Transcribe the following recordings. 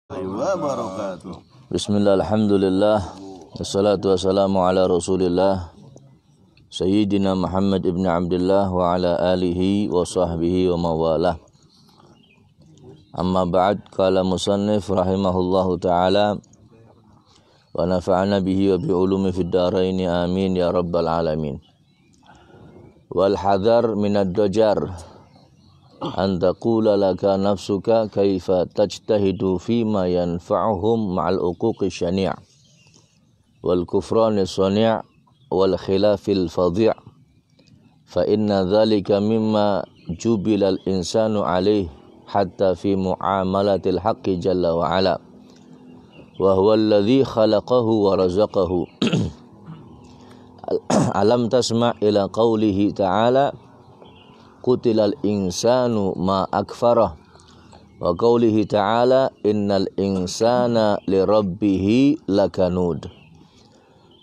wabarakatuh. Bismillah, alhamdulillah, wassalatu wassalamu ala rasulillah Sayyidina Muhammad ibn Abdullah wa ala alihi wa sahbihi wa mawalah. Amma ba'd, qala musannif rahimahullahu ta'ala wa nafa'ana bihi wa bi'ulumi fid daraini amin ya rabbal alamin. Wal hadar minad dajar an taqula laka nafsuka kaifa tajtahidu fima yanfa'uhum ma'al uquqi syani' wal kufrani sani' wal khilafil fadhi' fa inna dhalika mimma jubilal insanu alaih hatta fi muamalatil haqqi jalla wa ala wa huwa alladhi khalaqahu wa razaqahu. Alam tasma' ila qawlihi ta'ala Qutilal insanu ma akfarah wa qawlihi ta'ala innal insana lirabbihi lakanud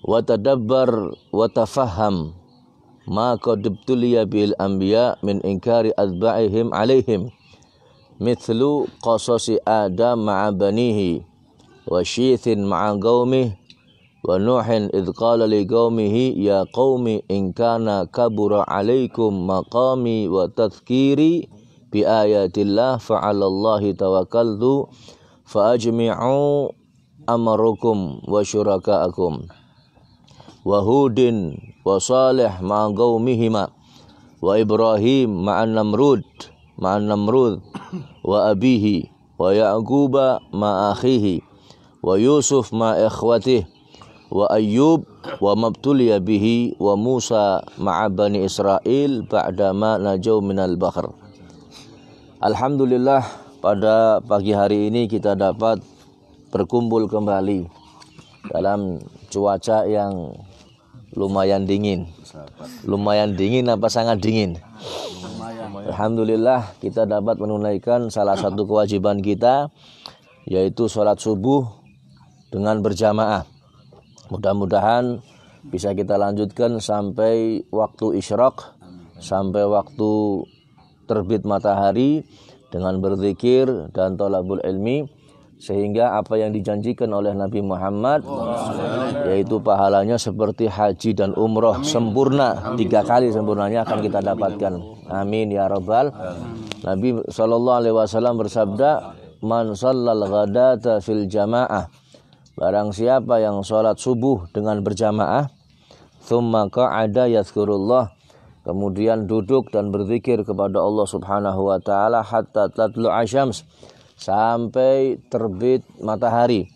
wa tadabbar wa tafaham ma qad ibtuliya bil anbiya min inkari adba'ihim alaihim mithlu qasasi adam ma'a banihi wa syithin ma'a qaumihi wa nuhin idh qala li qaumihi ya qaumi in kana kabura alaikum maqami wa tadhkiri bi ayatillah fa 'alallahi tawakkaltu fa ajmi'u amrakum wa syurakaakum wa hudin wa salih ma'a qaumihima wa ibrahim ma'an namrud wa abihi wa ya'quba ma'a akhihi wa yusuf ma'a ikhwatihi wa Ayyub wa mabtuliya bihi wa Musa ma'a bani Israel ba'dama najau minal bahr. Alhamdulillah, pada pagi hari ini kita dapat berkumpul kembali dalam cuaca yang lumayan dingin. Lumayan dingin apa sangat dingin? Alhamdulillah, kita dapat menunaikan salah satu kewajiban kita, yaitu sholat subuh dengan berjamaah. Mudah-mudahan bisa kita lanjutkan sampai waktu isyraq, sampai waktu terbit matahari dengan berzikir dan thalabul ilmi, sehingga apa yang dijanjikan oleh Nabi Muhammad, yaitu pahalanya seperti haji dan umroh sempurna, 3 kali sempurnanya akan kita dapatkan. Amin ya rabbal. Nabi SAW bersabda, man shallal ghadata fil jamaah, barang siapa yang sholat subuh dengan berjamaah, thumma qa'ada yadhkurullah, kemudian duduk dan berzikir kepada Allah Subhanahu wa taala hatta tatlu'a syams, sampai terbit matahari.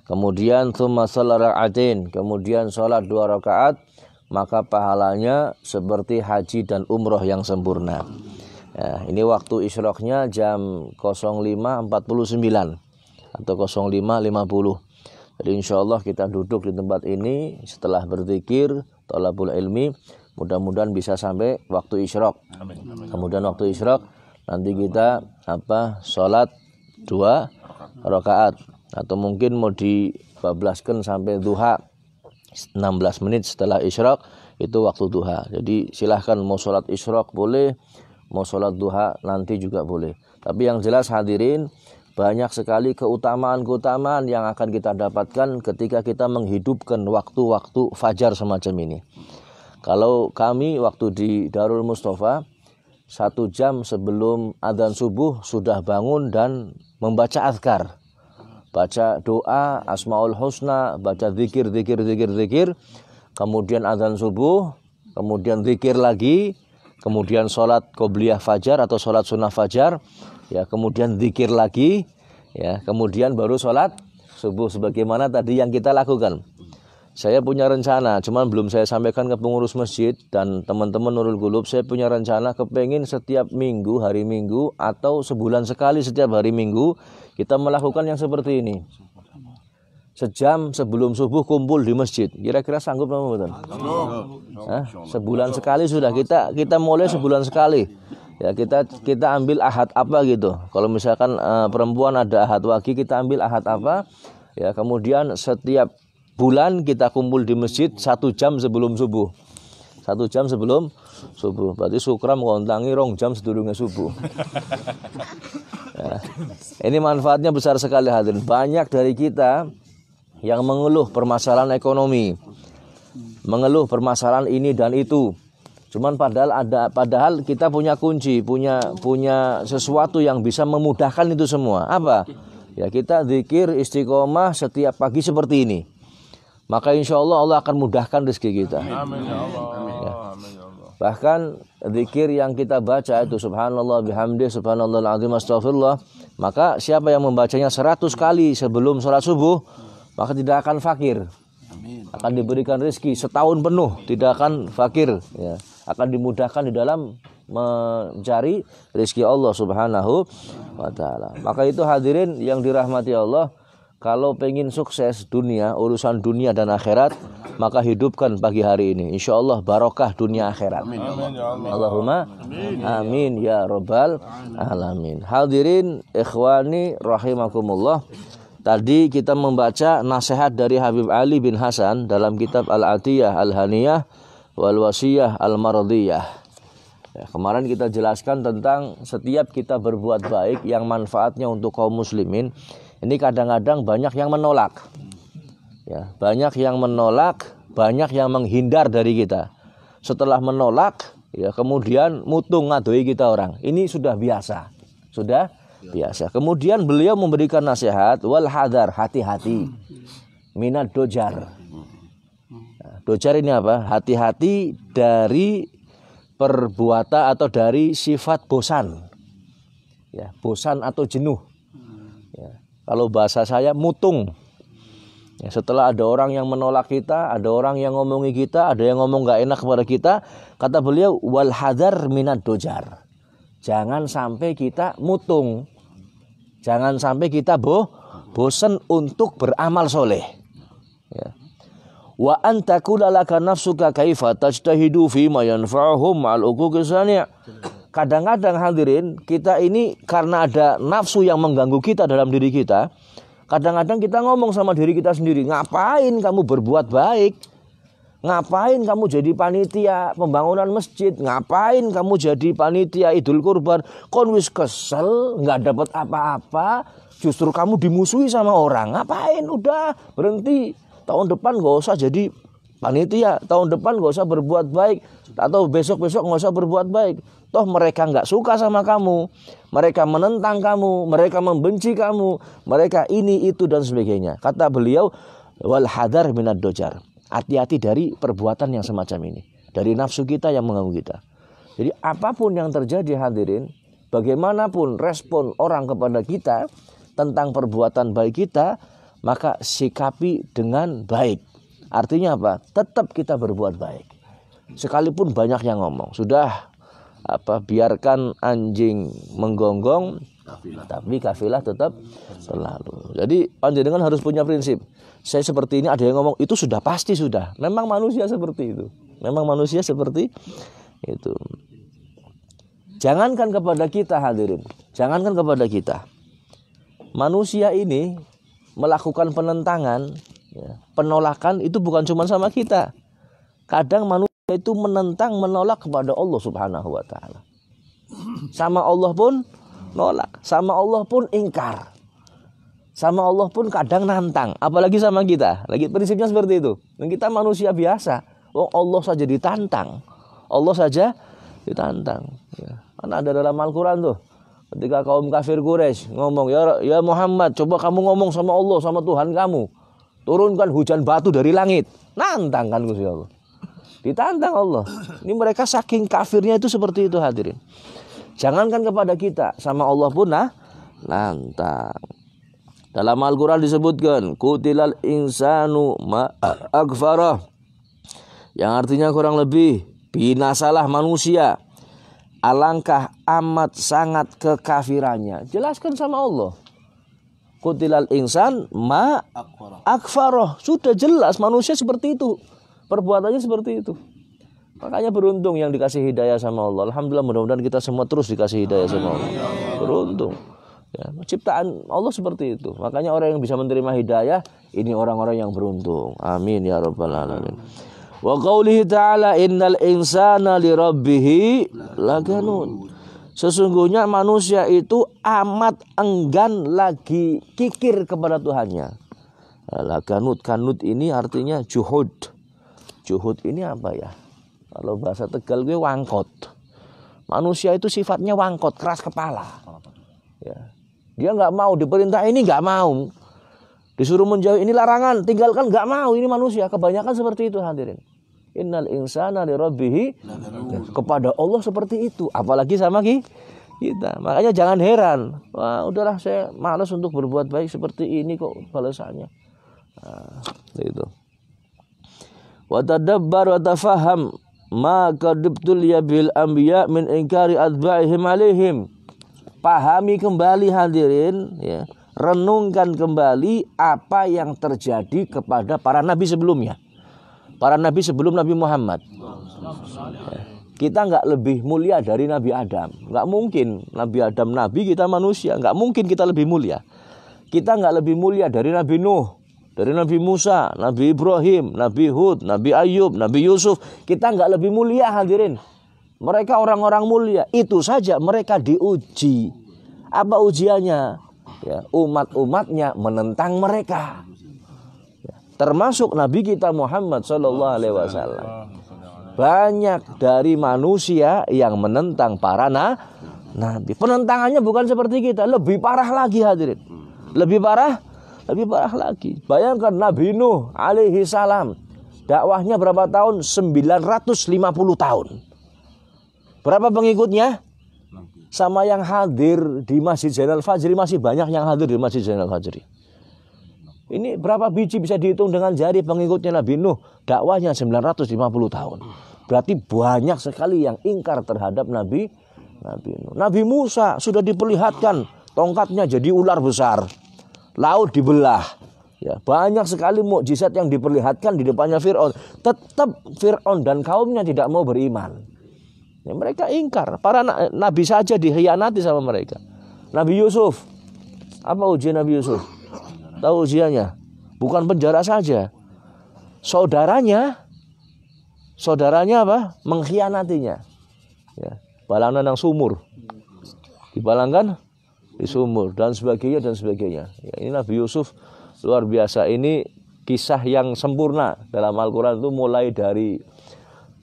Kemudian thumma shalla raka'atain, kemudian sholat 2 rakaat, maka pahalanya seperti haji dan umroh yang sempurna. Ya, ini waktu isyraqnya jam 05.49 atau 05.50. Jadi insyaallah kita duduk di tempat ini setelah berzikir, thalabul ilmi, mudah-mudahan bisa sampai waktu isyraq. Kemudian waktu isyraq nanti kita sholat 2 rakaat, atau mungkin mau dibablaskan sampai duha 16 menit setelah isyraq, itu waktu duha. Jadi silahkan mau sholat isyraq boleh, mau sholat duha nanti juga boleh. Tapi yang jelas hadirin, banyak sekali keutamaan-keutamaan yang akan kita dapatkan ketika kita menghidupkan waktu-waktu fajar semacam ini. Kalau kami waktu di Darul Mustafa, 1 jam sebelum adzan subuh sudah bangun dan membaca azkar, baca doa Asmaul Husna, baca zikir, kemudian adzan subuh, kemudian zikir lagi, kemudian sholat qobliyah fajar atau sholat sunnah fajar, ya, kemudian zikir lagi, ya, kemudian baru sholat subuh sebagaimana tadi yang kita lakukan. Saya punya rencana, cuman belum saya sampaikan ke pengurus masjid dan teman-teman Nurul Qulub. Saya punya rencana kepengin setiap minggu, hari Minggu, atau sebulan sekali setiap hari Minggu kita melakukan yang seperti ini. Sejam sebelum subuh kumpul di masjid. Kira-kira sanggup apa betul? Sebulan sekali sudah, kita mulai sebulan sekali. Ya, kita ambil ahad apa gitu. Kalau misalkan perempuan ada ahad wagi, kita ambil ahad apa. Ya, kemudian setiap bulan kita kumpul di masjid 1 jam sebelum subuh. 1 jam sebelum subuh. Berarti sukram ngontangi 2 jam sedurunge subuh. Ya. Ini manfaatnya besar sekali hadirin. Banyak dari kita yang mengeluh permasalahan ekonomi, mengeluh permasalahan ini dan itu. Cuman padahal kita punya kunci, punya sesuatu yang bisa memudahkan itu semua. Apa? Ya kita zikir istiqomah setiap pagi seperti ini. Maka insya Allah akan mudahkan rezeki kita. Amin ya Allah. Ya. Bahkan zikir yang kita baca itu subhanallah bihamdi subhanallahal azim astagfirullah. Maka siapa yang membacanya 100 kali sebelum sholat subuh, maka tidak akan fakir. Akan diberikan rezeki setahun penuh, tidak akan fakir. Ya. Akan dimudahkan di dalam mencari rezeki Allah Subhanahu wa taala. Maka itu hadirin yang dirahmati Allah, kalau pengen sukses dunia, urusan dunia dan akhirat, maka hidupkan pagi hari ini. Insyaallah barokah dunia akhirat. Amin. Allahumma amin ya rabbal alamin. Hadirin ikhwani rahimakumullah. Tadi kita membaca nasihat dari Habib Ali bin Hasan dalam kitab Al-Atiyah Al-Haniyah wal Wasiyah Al-Mardiyah. Ya, kemarin kita jelaskan tentang setiap kita berbuat baik yang manfaatnya untuk kaum muslimin, ini kadang-kadang banyak yang menolak. Ya, banyak yang menolak, banyak yang menghindar dari kita. Setelah menolak, ya kemudian mutung ngadoi kita orang. Ini sudah biasa. Sudah biasa. Kemudian beliau memberikan nasihat wal hadar, hati-hati. Minad dojar. Nah, dojar ini apa? Hati-hati dari perbuatan atau dari sifat bosan. Ya, bosan atau jenuh. Ya, kalau bahasa saya mutung. Ya, setelah ada orang yang menolak kita, ada orang yang ngomongi kita, ada yang ngomong gak enak kepada kita, kata beliau wal hadar minad dojar. Jangan sampai kita mutung. Jangan sampai kita bosan untuk beramal soleh. Ya. Wa antakula laka nafsuka kaifa tajtahidu fi ma yanfa'uhum ma'al uquqis sani'. Kadang-kadang hadirin, kita ini karena ada nafsu yang mengganggu kita dalam diri kita, kadang-kadang kita ngomong sama diri kita sendiri, ngapain kamu berbuat baik? Ngapain kamu jadi panitia pembangunan masjid? Ngapain kamu jadi panitia Idul Kurban? Kon wis kesel, nggak dapat apa-apa, justru kamu dimusuhi sama orang. Ngapain? Udah berhenti. Tahun depan nggak usah jadi panitia. Tahun depan nggak usah berbuat baik. Atau besok-besok nggak usah berbuat baik. Toh mereka nggak suka sama kamu. Mereka menentang kamu. Mereka membenci kamu. Mereka ini, itu, dan sebagainya. Kata beliau, wal hadar minad dojar. Hati-hati dari perbuatan yang semacam ini. Dari nafsu kita yang mengganggu kita. Jadi apapun yang terjadi hadirin, bagaimanapun respon orang kepada kita tentang perbuatan baik kita, maka sikapi dengan baik. Artinya apa? Tetap kita berbuat baik. Sekalipun banyak yang ngomong, sudah biarkan anjing menggonggong, tapi kafilah tetap selalu. Jadi panjenengan harus punya prinsip. Saya seperti ini, ada yang ngomong, itu sudah pasti sudah. Memang manusia seperti itu. Memang manusia seperti itu. Jangankan kepada kita hadirin. Jangankan kepada kita. Manusia ini melakukan penentangan, ya, penolakan itu bukan cuma sama kita. Kadang manusia itu menentang, menolak kepada Allah Subhanahu wa ta'ala. Sama Allah pun nolak. Sama Allah pun ingkar. Sama Allah pun kadang nantang, apalagi sama kita. Lagi prinsipnya seperti itu. Dan kita manusia biasa. Oh, Allah saja ditantang. Allah saja ditantang. Ya. Karena ada dalam Al-Quran tuh. Ketika kaum kafir Quraisy ngomong, ya Muhammad, coba kamu ngomong sama Allah, sama Tuhan kamu. Turunkan hujan batu dari langit. Nantang kan Gusti Allah. Ditantang Allah. Ini mereka saking kafirnya itu seperti itu hadirin. Jangankan kepada kita, sama Allah pun nantang. Dalam Al-Quran disebutkan kutilal insanu ma'akfarah, yang artinya kurang lebih binasalah manusia, alangkah amat sangat kekafirannya. Jelaskan sama Allah. Kutilal insan ma'akfarah, sudah jelas manusia seperti itu, perbuatannya seperti itu. Makanya beruntung yang dikasih hidayah sama Allah. Alhamdulillah, mudah-mudahan kita semua terus dikasih hidayah sama Allah. Beruntung. Ya, ciptaan Allah seperti itu. Makanya orang yang bisa menerima hidayah, ini orang-orang yang beruntung. Amin ya rabbal alamin. Wa qaulihi ta'ala innal insana lirabbih lakanun. Sesungguhnya manusia itu amat enggan lagi kikir kepada Tuhannya. Lakanut, kanut ini artinya juhud. Juhud ini apa ya? Kalau bahasa Tegal gue wangkot. Manusia itu sifatnya wangkot, keras kepala. Ya. Dia nggak mau diperintah ini, nggak mau. Disuruh menjauh ini larangan, tinggalkan, nggak mau. Ini manusia, kebanyakan seperti itu hadirin. Innal insana lirabbih, kepada Allah seperti itu, apalagi sama kita. Makanya jangan heran. Wah, udahlah saya malas untuk berbuat baik seperti ini kok balasannya. Itu. Wa tadabbar wa tafaham ma kadibtul ya bil anbiya min inkari atba'ihim alaihim. Pahami kembali hadirin, ya. Renungkan kembali apa yang terjadi kepada para nabi sebelumnya. Para nabi sebelum Nabi Muhammad. Kita nggak lebih mulia dari Nabi Adam. Nggak mungkin. Nabi Adam nabi, kita manusia. Nggak mungkin kita lebih mulia. Kita nggak lebih mulia dari Nabi Nuh, dari Nabi Musa, Nabi Ibrahim, Nabi Hud, Nabi Ayub, Nabi Yusuf. Kita nggak lebih mulia hadirin. Mereka orang-orang mulia. Itu saja mereka diuji. Apa ujiannya? Ya, umat-umatnya menentang mereka. Termasuk Nabi kita Muhammad SAW. Banyak dari manusia yang menentang para nabi. Penentangannya bukan seperti kita, lebih parah lagi hadirin. Lebih parah lagi. Bayangkan Nabi Nuh alaihi salam. Dakwahnya berapa tahun? 950 tahun. Berapa pengikutnya? Sama yang hadir di Masjid Zainal Fajri, masih banyak yang hadir di Masjid Zainal Fajri. Ini berapa biji bisa dihitung dengan jari pengikutnya Nabi Nuh. Dakwahnya 950 tahun. Berarti banyak sekali yang ingkar terhadap Nabi Nuh. Nabi Musa sudah diperlihatkan tongkatnya jadi ular besar. Laut dibelah. Ya, banyak sekali mukjizat yang diperlihatkan di depannya Fir'aun. Tetap Fir'aun dan kaumnya tidak mau beriman. Ya, mereka ingkar. Para nabi saja dikhianati sama mereka. Nabi Yusuf. Apa ujian Nabi Yusuf? Tahu ujiannya? Bukan penjara saja. Saudaranya apa? Mengkhianatinya. Ya, balangan yang sumur. Dibalangkan di sumur dan sebagainya. Ya, ini Nabi Yusuf luar biasa. Ini kisah yang sempurna dalam Al-Quran itu, mulai dari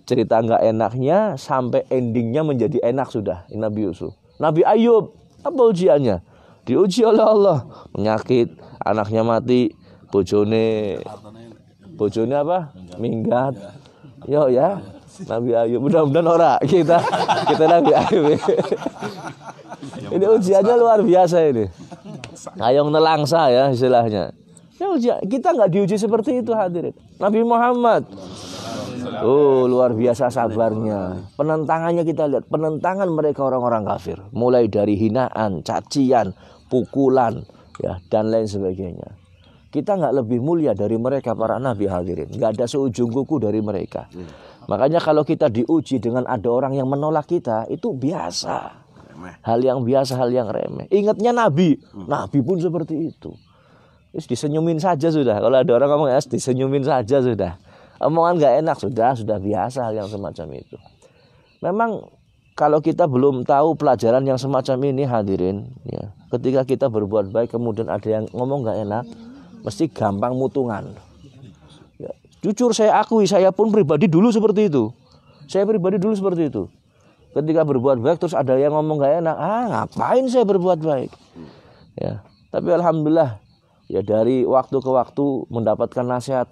cerita nggak enaknya sampai endingnya menjadi enak sudah. Ini Nabi Yusuf. Nabi Ayub, apa ujiannya? Diuji oleh Allah, penyakit, anaknya mati, bojone apa? Minggat. Yo ya, Nabi Ayub. Mudah-mudahan ora kita Nabi Ayub. Ini ujiannya luar biasa ini. Hayong nelangsa ya istilahnya. Ya, kita nggak diuji seperti itu hadirin. Nabi Muhammad. Oh, luar biasa sabarnya. Penentangannya kita lihat, penentangan mereka orang-orang kafir, mulai dari hinaan, cacian, pukulan, ya, dan lain sebagainya. Kita nggak lebih mulia dari mereka para nabi hadirin. Nggak ada seujung kuku dari mereka. Makanya kalau kita diuji dengan ada orang yang menolak kita, itu biasa. Hal yang biasa, hal yang remeh. Ingatnya nabi pun seperti itu. Disenyumin saja sudah. Kalau ada orang ngomong disenyumin saja sudah. Omongan nggak enak sudah biasa hal yang semacam itu. Memang kalau kita belum tahu pelajaran yang semacam ini hadirin, ya, ketika kita berbuat baik kemudian ada yang ngomong nggak enak, mesti gampang mutungan. Ya, jujur saya akui, saya pun pribadi dulu seperti itu. Ketika berbuat baik terus ada yang ngomong nggak enak, ngapain saya berbuat baik? Ya, tapi alhamdulillah. Ya, dari waktu ke waktu mendapatkan nasihat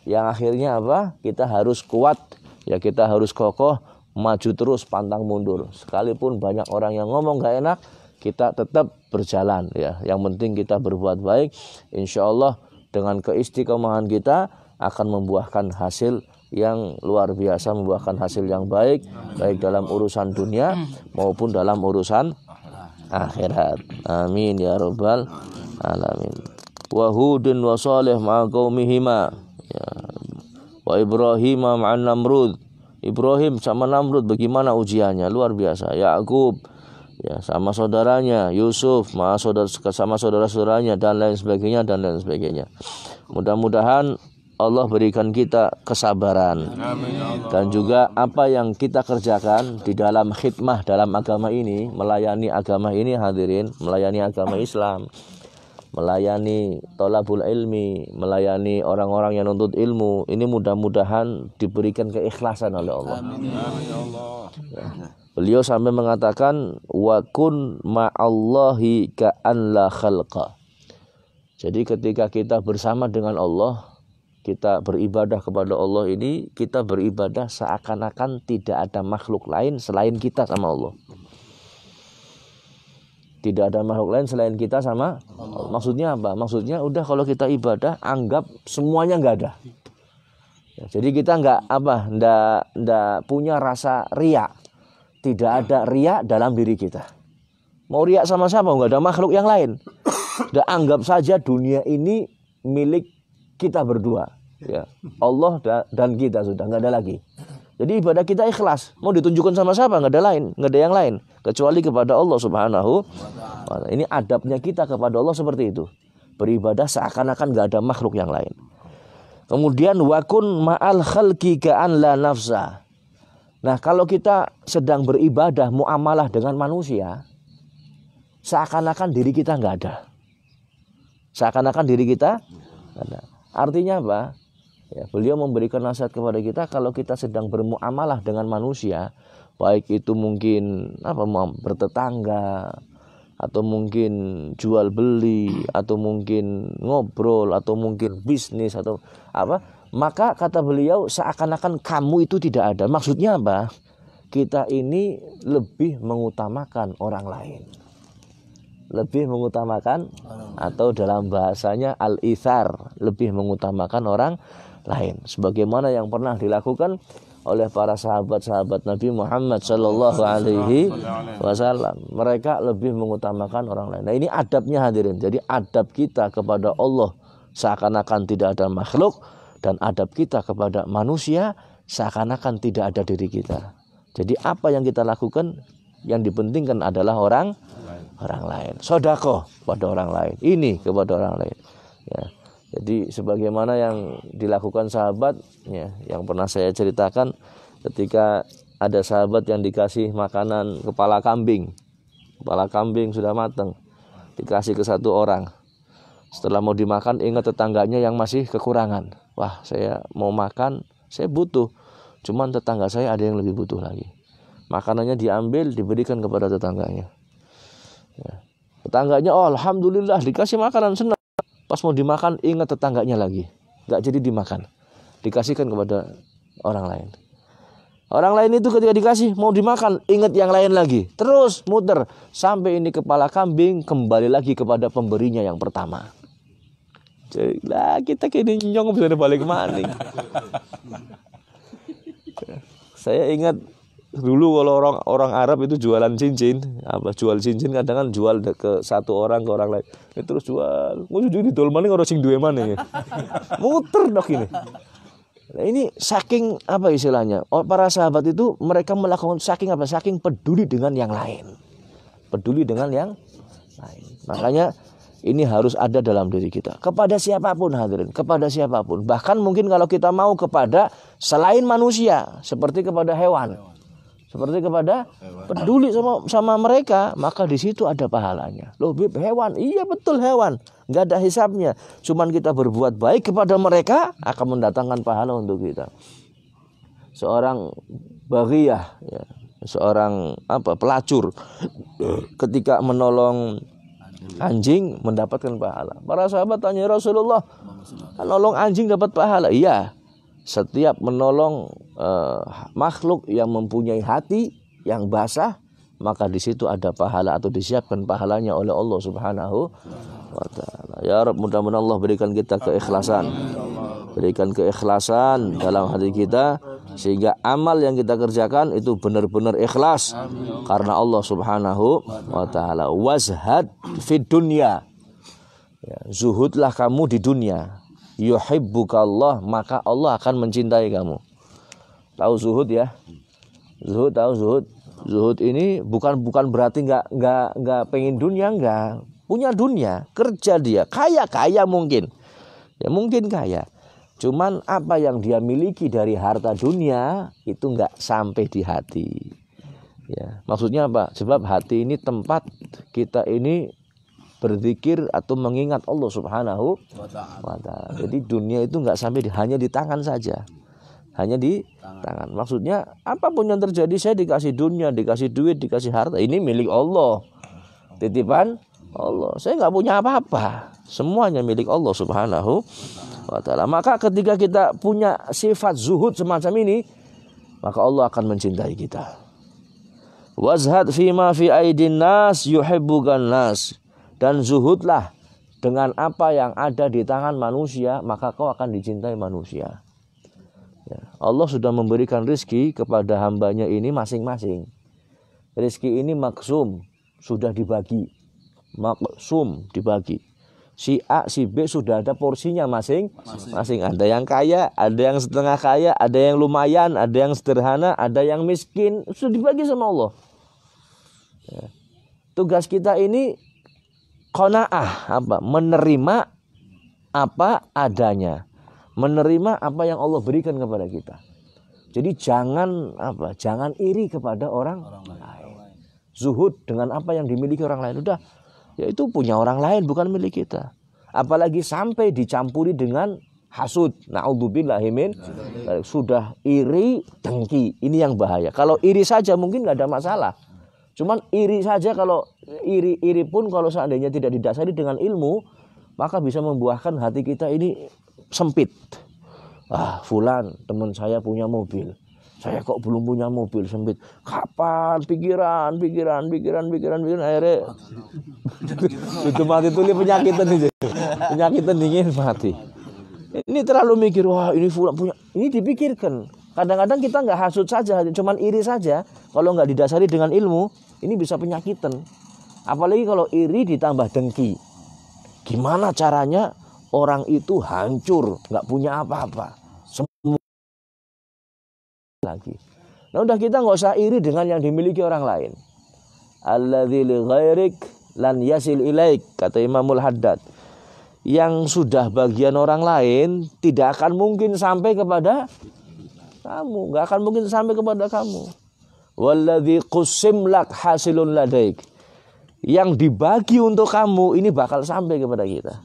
yang akhirnya apa? Kita harus kuat, ya, kita harus kokoh, maju terus, pantang mundur. Sekalipun banyak orang yang ngomong gak enak, kita tetap berjalan, ya. Yang penting kita berbuat baik. Insya Allah dengan keistiqomahan kita akan membuahkan hasil yang luar biasa, membuahkan hasil yang baik dalam urusan dunia maupun dalam urusan akhirat. Amin ya rabbal alamin. Wa Hudun wa Salih ma'a qaumihima, ya. Wa Ibrahim ma'an Namrud. Ibrahim sama Namrud bagaimana ujiannya? Luar biasa. Yakub, ya, sama saudaranya. Yusuf sama saudara-saudaranya dan lain sebagainya. Mudah-mudahan Allah berikan kita kesabaran. Dan juga apa yang kita kerjakan di dalam khidmah dalam agama ini, melayani agama ini hadirin, melayani agama Islam, melayani thalabul ilmi, melayani orang-orang yang nuntut ilmu, ini mudah-mudahan diberikan keikhlasan oleh Allah. Ya. Beliau sampai mengatakan wa kun ma'allahi ka'an la khalqa. Jadi ketika kita bersama dengan Allah, kita beribadah kepada Allah ini, kita beribadah seakan-akan tidak ada makhluk lain selain kita sama Allah. Tidak ada makhluk lain selain kita sama Allah. Maksudnya apa? Maksudnya udah kalau kita ibadah anggap semuanya nggak ada. Ya, jadi kita nggak punya rasa riya. Tidak ada riya dalam diri kita. Mau riya sama siapa? Nggak ada makhluk yang lain. Udah anggap saja dunia ini milik kita berdua, ya Allah dan kita, sudah nggak ada lagi. Jadi ibadah kita ikhlas. Mau ditunjukkan sama siapa? Nggak ada yang lain kecuali kepada Allah Subhanahu wa ta'ala. Ini adabnya kita kepada Allah seperti itu. Beribadah seakan-akan nggak ada makhluk yang lain. Kemudian wakun ma'al khalqi ka'an la nafsa. Nah, kalau kita sedang beribadah muamalah dengan manusia, seakan-akan diri kita nggak ada. Seakan-akan diri kita ada. Artinya apa? Ya, beliau memberikan nasihat kepada kita kalau kita sedang bermuamalah dengan manusia, baik itu mungkin bertetangga, atau mungkin jual beli, atau mungkin ngobrol, atau mungkin bisnis atau apa, maka kata beliau seakan-akan kamu itu tidak ada. Maksudnya apa? Kita ini lebih mengutamakan orang lain. Lebih mengutamakan, atau dalam bahasanya al-ithar, lebih mengutamakan orang lain, sebagaimana yang pernah dilakukan oleh para sahabat-sahabat Nabi Muhammad sallallahu alaihi wasallam. Mereka lebih mengutamakan orang lain. Nah, ini adabnya hadirin. Jadi adab kita kepada Allah seakan-akan tidak ada makhluk, dan adab kita kepada manusia seakan-akan tidak ada diri kita. Jadi apa yang kita lakukan, yang dipentingkan adalah orang lain. Sedekah pada orang lain, ini kepada orang lain. Ya. Jadi sebagaimana yang dilakukan sahabat, ya, yang pernah saya ceritakan, ketika ada sahabat yang dikasih makanan kepala kambing sudah matang, dikasih ke satu orang. Setelah mau dimakan, ingat tetangganya yang masih kekurangan. Wah, saya mau makan, saya butuh, cuman tetangga saya ada yang lebih butuh lagi. Makanannya diambil, diberikan kepada tetangganya. Ya. Tetangganya, oh alhamdulillah dikasih makanan, senang. Pas mau dimakan, ingat tetangganya lagi, nggak jadi dimakan, dikasihkan kepada orang lain. Orang lain itu ketika dikasih mau dimakan, ingat yang lain lagi, terus muter sampai ini kepala kambing kembali lagi kepada pemberinya yang pertama. Jadi lah kita kini nyong bisa balik kemana? Saya ingat dulu kalau orang Arab itu jualan cincin, jual cincin kadang kan jual ke satu orang ke orang lain. Ini terus jual. Mau jujur didol maning orang sing duwe maneh. Muter dok ini. Nah, ini saking apa istilahnya? Para sahabat itu mereka melakukan saking peduli dengan yang lain. Peduli dengan yang lain. Makanya ini harus ada dalam diri kita. Kepada siapapun hadirin, kepada siapapun. Bahkan mungkin kalau kita mau kepada selain manusia, seperti kepada hewan. Seperti kepada peduli sama mereka, maka di situ ada pahalanya. Loh, Bib, hewan, iya betul hewan, nggak ada hisabnya. Cuman kita berbuat baik kepada mereka akan mendatangkan pahala untuk kita. Seorang baghiyah, ya, seorang pelacur, ketika menolong anjing mendapatkan pahala. Para sahabat tanya Rasulullah, menolong anjing dapat pahala? Iya. Setiap menolong makhluk yang mempunyai hati yang basah, maka di situ ada pahala atau disiapkan pahalanya oleh Allah Subhanahu wa ta'ala. Ya Rabb, mudah-mudahan Allah berikan kita keikhlasan. Berikan keikhlasan dalam hati kita sehingga amal yang kita kerjakan itu benar-benar ikhlas karena Allah Subhanahu wa ta'ala. Wazhad fid dunya. Ya, zuhudlah kamu di dunia. Yuhibbukallah, maka Allah akan mencintai kamu. Tahu zuhud ya? Zuhud, tahu zuhud? Zuhud ini bukan berarti nggak pengen dunia, nggak. Punya dunia, kerja dia, kaya mungkin. Ya mungkin kaya. Cuman apa yang dia miliki dari harta dunia itu enggak sampai di hati. Ya, maksudnya apa? Sebab hati ini tempat kita ini berzikir atau mengingat Allah Subhanahu wa taala. Jadi dunia itu enggak sampai hanya di tangan saja. Hanya di tangan. Maksudnya apapun yang terjadi, saya dikasih dunia, dikasih duit, dikasih harta, ini milik Allah. Titipan Allah. Saya enggak punya apa-apa. Semuanya milik Allah Subhanahu wa taala. Maka ketika kita punya sifat zuhud semacam ini, maka Allah akan mencintai kita. Wazhad fima fi aidin nas yuhibbukan nas. Dan zuhudlah dengan apa yang ada di tangan manusia, maka kau akan dicintai manusia. Ya, Allah sudah memberikan rizki kepada hambanya ini masing-masing. Rizki ini maksum, sudah dibagi. Maksum, dibagi. Si A, si B sudah ada porsinya masing-masing. Ada yang kaya, ada yang setengah kaya, ada yang lumayan, ada yang sederhana, ada yang miskin. Sudah dibagi sama Allah. Ya. Tugas kita ini qanaah, apa? Menerima apa adanya. Menerima apa yang Allah berikan kepada kita. Jadi jangan iri kepada orang lain. Zuhud dengan apa yang dimiliki orang lain. Udah, ya itu punya orang lain, bukan milik kita. Apalagi sampai dicampuri dengan hasud. Na'udzubillahi min. Sudah iri, dengki. Ini yang bahaya. Kalau iri saja mungkin nggak ada masalah. Cuman iri saja, kalau iri pun kalau seandainya tidak didasari dengan ilmu, maka bisa membuahkan hati kita ini sempit. Fulan teman saya punya mobil, saya kok belum punya mobil, sempit. Kapan pikiran akhirnya itu mati tuh penyakitan itu. Penyakitan dingin mati. Ini terlalu mikir, wah ini fulan punya, ini dipikirkan. Kadang-kadang kita nggak hasut saja, cuman iri saja. Kalau nggak didasari dengan ilmu, ini bisa penyakitan. Apalagi kalau iri ditambah dengki. Gimana caranya orang itu hancur, nggak punya apa-apa, semua lagi. Nah udah, kita nggak usah iri dengan yang dimiliki orang lain. Alladzi li ghairik lan yasil ilaik, kata Imamul Haddad. Yang sudah bagian orang lain tidak akan mungkin sampai kepada kamu, nggak akan mungkin sampai kepada kamu. Walladzi qusim lak hasilun ladaik. Yang dibagi untuk kamu ini bakal sampai kepada kita.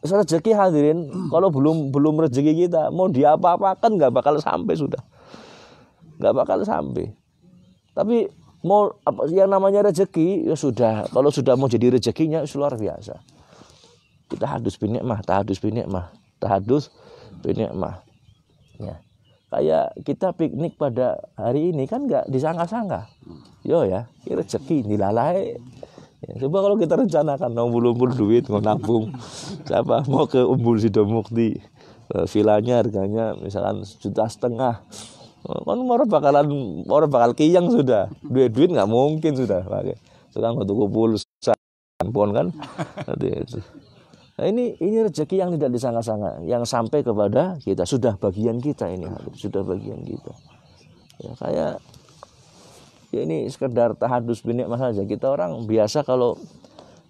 Rezeki hadirin, kalau belum rezeki kita, mau diapa-apakan nggak bakal sampai, sudah nggak bakal sampai. Tapi mau yang namanya rezeki ya sudah, kalau sudah mau jadi rezekinya luar biasa. Kita tahadus binikmah. Ya. Kayak kita piknik pada hari ini kan nggak disangka-sangka. Yo ya, ini rezeki dilalai. Ya, coba kalau kita rencanakan ngumpul duit, mau nabung, siapa mau ke Umbul Sidomukti, vilanya harganya misalkan 1,5 juta, kan orang bakal kiyang sudah, duit nggak mungkin sudah pakai. Sekarang waktu kumpul pon kan, itu. Nah ini rezeki yang tidak disangka-sangka, yang sampai kepada kita, sudah bagian kita ini, sudah bagian kita. Ya kayak ya ini sekedar tahadus binikmah saja. Kita orang biasa kalau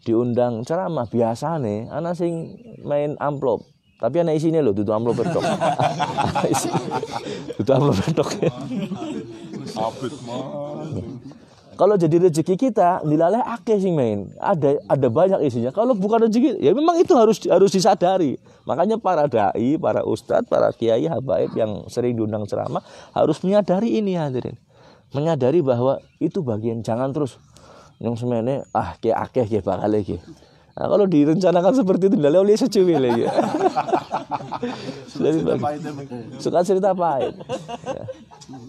diundang ceramah biasa nih, anak sing main amplop, tapi anak isinya loh, itu amplop petok. Itu amplop petok. Kalau jadi rezeki kita dilalai akeh sing main. Ada banyak isinya. Kalau bukan rezeki, ya memang itu harus disadari. Makanya para dai, para ustadz, para kiai, habaib yang sering diundang ceramah harus menyadari ini, hadirin. Menyadari bahwa itu bagian, jangan terus yang semene kayak akeh kayak bakal lagi. Nah, kalau direncanakan seperti itu dilalai oleh secuil lagi. Suka cerita pahit. Ya.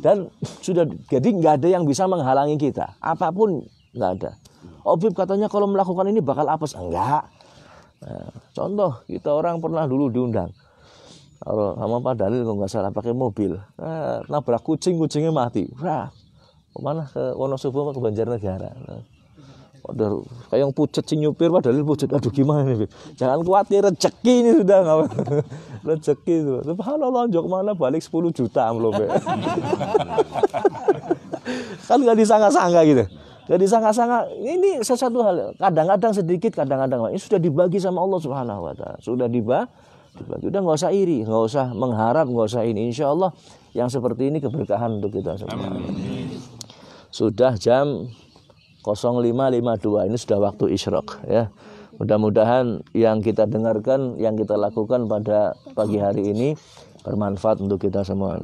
Dan sudah, jadi nggak ada yang bisa menghalangi kita, apapun nggak ada. Obib katanya kalau melakukan ini bakal apes, enggak. Nah, contoh kita orang pernah dulu diundang sama Pak Dalil kalau nggak salah pakai mobil, nabrak kucingnya mati. Kemana, ke Wonosobo ke Banjarnegara. Udah kayak yang pucet si nyupir, Pak Dalil pucet. Aduh gimana nih, jangan khawatir, rezeki ini sudah nggak. Rezeki itu. Subhanallah, jok mana balik 10 juta amplopnya. Kan nggak disangka-sangka gitu. Nggak disangka-sangka. Ini sesuatu hal. Kadang-kadang sedikit, kadang-kadang ini sudah dibagi sama Allah Subhanahu Wa Taala. Sudah dibagi. Udah nggak usah iri, nggak usah mengharap, nggak usah ini. Insya Allah yang seperti ini keberkahan untuk kita semua. Sudah jam 05.52, ini sudah waktu isyraq ya. Mudah-mudahan yang kita dengarkan, yang kita lakukan pada pagi hari ini bermanfaat untuk kita semua.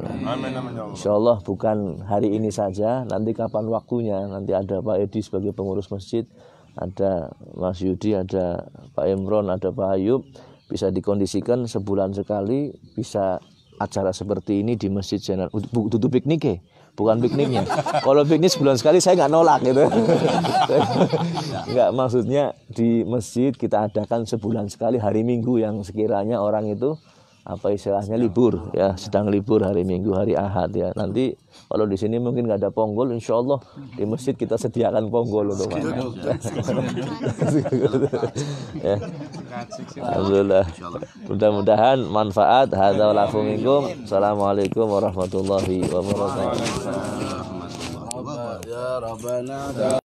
Insya Allah bukan hari ini saja, nanti kapan waktunya, nanti ada Pak Edi sebagai pengurus masjid, ada Mas Yudi, ada Pak Imron, ada Pak Ayub, bisa dikondisikan sebulan sekali, bisa acara seperti ini di Masjid Zainal. Tutup piknik ya? Bukan pikniknya. Kalau piknik sebulan sekali saya nggak nolak gitu. Nggak, maksudnya di masjid kita adakan sebulan sekali hari Minggu yang sekiranya orang itu apa istilahnya libur ya, sedang libur hari Minggu, hari Ahad ya. Nanti kalau di sini mungkin nggak ada ponggol, insya Allah di masjid kita sediakan ponggol untuk makan. Ya. Alhamdulillah. Mudah-mudahan manfaat. Hadza walafu minkum. Assalamualaikum warahmatullahi wabarakatuh. Ya Rabbana.